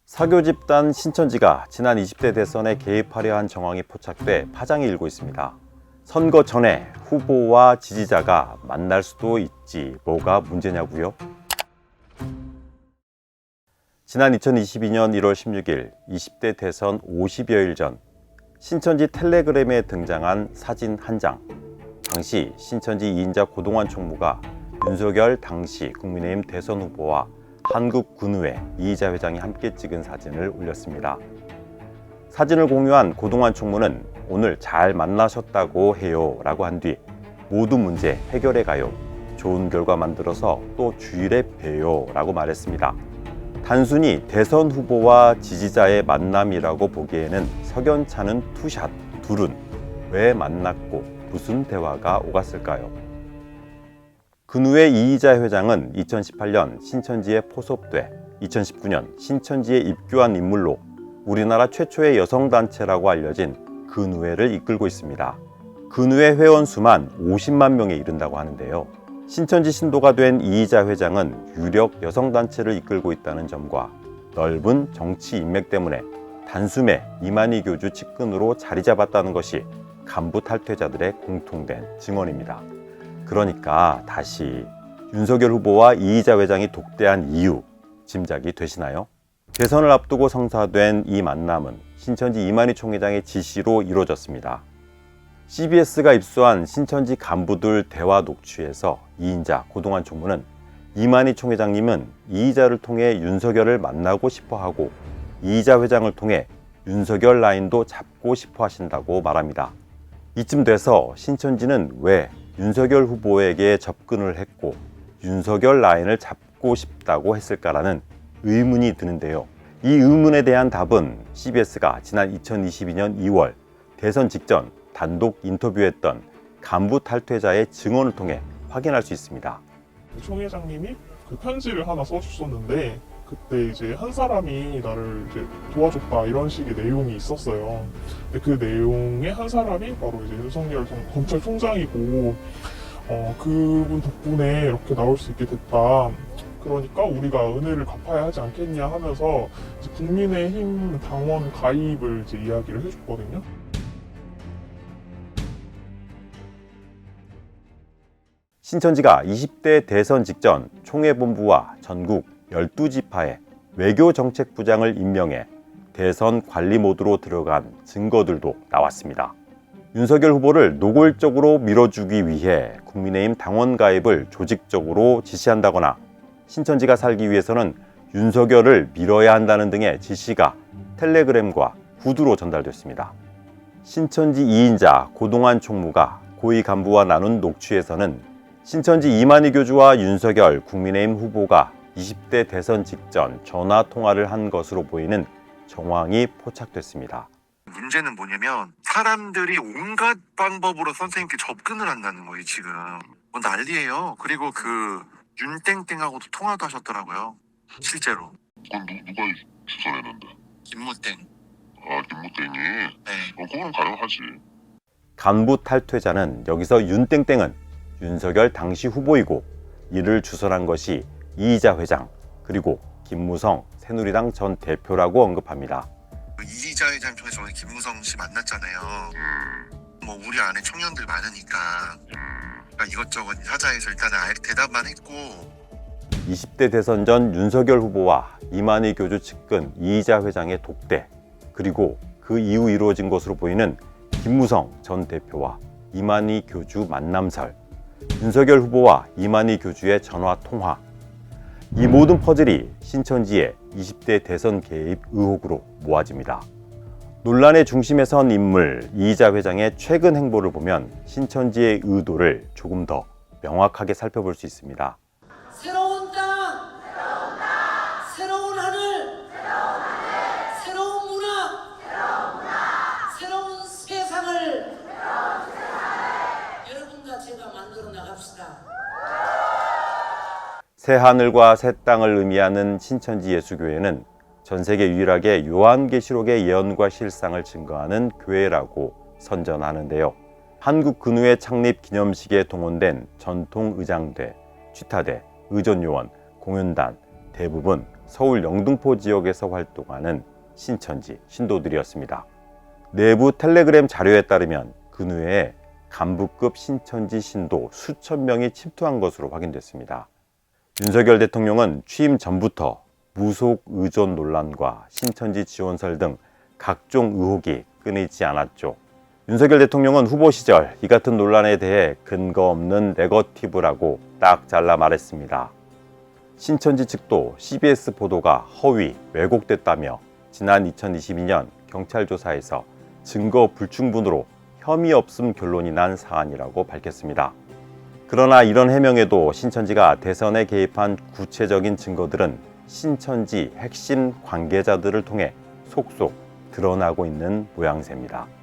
사교 집단 신천지가 지난 20대 대선에 개입하려 한 정황이 포착돼 파장이 일고 있습니다. 선거 전에 후보와 지지자가 만날 수도 있지 뭐가 문제냐고요? 지난 2022년 1월 16일 20대 대선 50여일 전 신천지 텔레그램에 등장한 사진 한 장. 당시 신천지 2인자 고동환 총무가 윤석열 당시 국민의힘 대선 후보와 한국군의회 이희자 회장이 함께 찍은 사진을 올렸습니다. 사진을 공유한 고동환 총무는 오늘 잘 만나셨다고 해요 라고 한 뒤 모두 문제 해결해 가요. 좋은 결과 만들어서 또 주일에 봬요 라고 말했습니다. 단순히 대선 후보와 지지자의 만남이라고 보기에는 석연찮은 투샷. 둘은 왜 만났고 무슨 대화가 오갔을까요? 근후의 이희자 회장은 2018년 신천지에 포섭돼 2019년 신천지에 입교한 인물로 우리나라 최초의 여성단체라고 알려진 근후회를 이끌고 있습니다. 근후회 회원 수만 50만 명에 이른다고 하는데요. 신천지 신도가 된 이희자 회장은 유력 여성단체를 이끌고 있다는 점과 넓은 정치 인맥 때문에 단숨에 이만희 교주 측근으로 자리 잡았다는 것이 간부 탈퇴자들의 공통된 증언입니다. 그러니까 다시 윤석열 후보와 이희자 회장이 독대한 이유 짐작이 되시나요? 대선을 앞두고 성사된 이 만남은 신천지 이만희 총회장의 지시로 이루어졌습니다. CBS가 입수한 신천지 간부들 대화 녹취에서 2인자 고동환 총무는 이만희 총회장님은 이희자를 통해 윤석열을 만나고 싶어하고 이희자 회장을 통해 윤석열 라인도 잡고 싶어 하신다고 말합니다. 이쯤 돼서 신천지는 왜 윤석열 후보에게 접근을 했고 윤석열 라인을 잡고 싶다고 했을까라는 의문이 드는데요. 이 의문에 대한 답은 CBS가 지난 2022년 2월 대선 직전 단독 인터뷰했던 간부 탈퇴자의 증언을 통해 확인할 수 있습니다. 총 회장님이 그 편지를 하나 써주셨는데 그때 이제 한 사람이 나를 이제 도와줬다 이런 식의 내용이 있었어요. 근데 그 내용의 한 사람이 바로 이제 윤석열 검찰총장이고 그분 덕분에 이렇게 나올 수 있게 됐다. 그러니까 우리가 은혜를 갚아야 하지 않겠냐 하면서 이제 국민의힘 당원 가입을 이제 이야기를 해줬거든요. 신천지가 20대 대선 직전 총회본부와 전국 12지파에 외교정책부장을 임명해 대선 관리 모드로 들어간 증거들도 나왔습니다. 윤석열 후보를 노골적으로 밀어주기 위해 국민의힘 당원 가입을 조직적으로 지시한다거나 신천지가 살기 위해서는 윤석열을 밀어야 한다는 등의 지시가 텔레그램과 구두로 전달됐습니다. 신천지 2인자 고동환 총무가 고위 간부와 나눈 녹취에서는 신천지 이만희 교주와 윤석열 국민의힘 후보가 20대 대선 직전 전화 통화를 한 것으로 보이는 정황이 포착됐습니다. 문제는 뭐냐면 사람들이 온갖 방법으로 선생님께 접근을 한다는 거예요. 지금 뭐 난리예요. 그리고 그 윤땡땡하고도 통화도 하셨더라고요. 실제로. 그건 누가 수선했는데? 김무땡. 아, 김무땡이? 네. 그건 가능하지. 간부 탈퇴자는 여기서 윤땡땡은 윤석열 당시 후보이고 이를 주선한 것이 이희자 회장 그리고 김무성 새누리당 전 대표라고 언급합니다. 이희자 회장 통해서 김무성 씨 만났잖아요. 뭐 우리 안에 청년들 많으니까 그러니까 이것저것 하자해서 일단은 대답만 했고. 20대 대선 전 윤석열 후보와 이만희 교주 측근 이희자 회장의 독대 그리고 그 이후 이루어진 것으로 보이는 김무성 전 대표와 이만희 교주 만남설, 윤석열 후보와 이만희 교주의 전화 통화, 이 모든 퍼즐이 신천지의 20대 대선 개입 의혹으로 모아집니다. 논란의 중심에 선 인물 이희자 회장의 최근 행보를 보면 신천지의 의도를 조금 더 명확하게 살펴볼 수 있습니다. 새로운 땅, 새로운 하늘, 새로운 문화, 새로운 세상을 여러분과 제가 만들어 나갑시다. 새 하늘과 새 땅을 의미하는 신천지 예수교회는 전 세계 유일하게 요한계시록의 예언과 실상을 증거하는 교회라고 선전하는데요. 한국근후회 창립 기념식에 동원된 전통의장대, 취타대, 의전요원, 공연단 대부분 서울 영등포 지역에서 활동하는 신천지 신도들이었습니다. 내부 텔레그램 자료에 따르면 근후에 간부급 신천지 신도 수천 명이 침투한 것으로 확인됐습니다. 윤석열 대통령은 취임 전부터 무속 의존 논란과 신천지 지원설 등 각종 의혹이 끊이지 않았죠. 윤석열 대통령은 후보 시절 이 같은 논란에 대해 근거 없는 네거티브라고 딱 잘라 말했습니다. 신천지 측도 CBS 보도가 허위, 왜곡됐다며 지난 2022년 경찰 조사에서 증거 불충분으로 혐의 없음 결론이 난 사안이라고 밝혔습니다. 그러나 이런 해명에도 신천지가 대선에 개입한 구체적인 증거들은 신천지 핵심 관계자들을 통해 속속 드러나고 있는 모양새입니다.